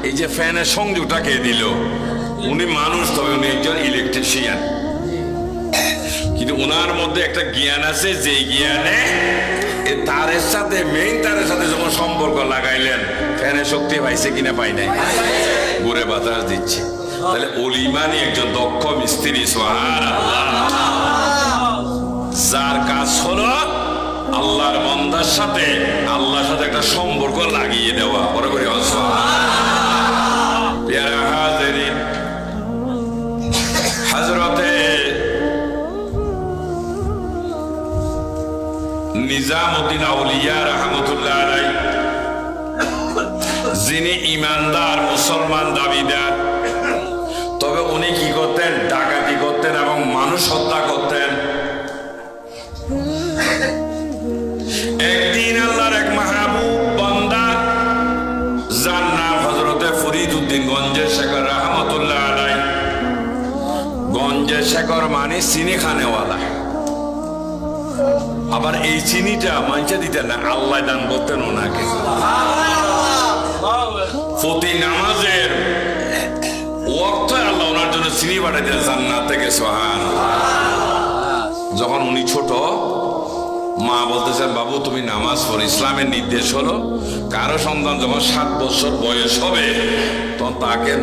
এই যে ফ্যানের সংযোগটা কে দিল? উনি মানুষ, তবে উনি একজন ইলেকট্রিশিয়ান, কিন্তু ওনার মধ্যে একটা জ্ঞান আছে, যে জ্ঞানে তারের সাথে, মেইন তারের সাথে যখন সম্পর্ক লাগাইলেন, ফ্যানের শক্তি পাইছে কিনা পাই নাই, ঘুরে বাতাস দিচ্ছে। তাহলে ওলিমানি একজন দক্ষ মিস্ত্রি, সুবহানাল্লাহ, যার কাজ হলো আল্লাহর বান্দার সাথে আল্লাহর সাথে একটা সম্পর্ক লাগিয়ে দেওয়া। পরে করে প্যারা হাজিরিন, হযরতে নিজামউদ্দিন আউলিয়া রাহমাতুল্লাহ আলাইহি, যিনি ইমানদার মুসলমান দাবিদার, তবে উনি কি করতেন? ডাকাতি করতেন এবং মানুষ হত্যা করতেন। একদিন আল্লাহর এক মাহবুব বান্দা, যার নাম হযরতে ফরিদউদ্দিন গঞ্জের শেখর রাহমাতুল্লাহ আলাইহি, গঞ্জের শেখর মানে চিনি খানেওয়ালা, আবার এই চিনিটা মানুষে দিতেন না, আল্লাহ দান করতেন ওনাকে। প্রতি নামাজের ওয়াক্তে আল্লাহ ওনার জন্য চিনি পাঠাইতেন জান্নাত থেকে, সুবহানাল্লাহ। যখন উনি ছোট, মা বলতেছেন, বাবু তুমি নামাজ পড়ো, ইসলামের নির্দেশ হলো কারো সন্তান যখন 7 বছর বয়স হবে তখন তাকে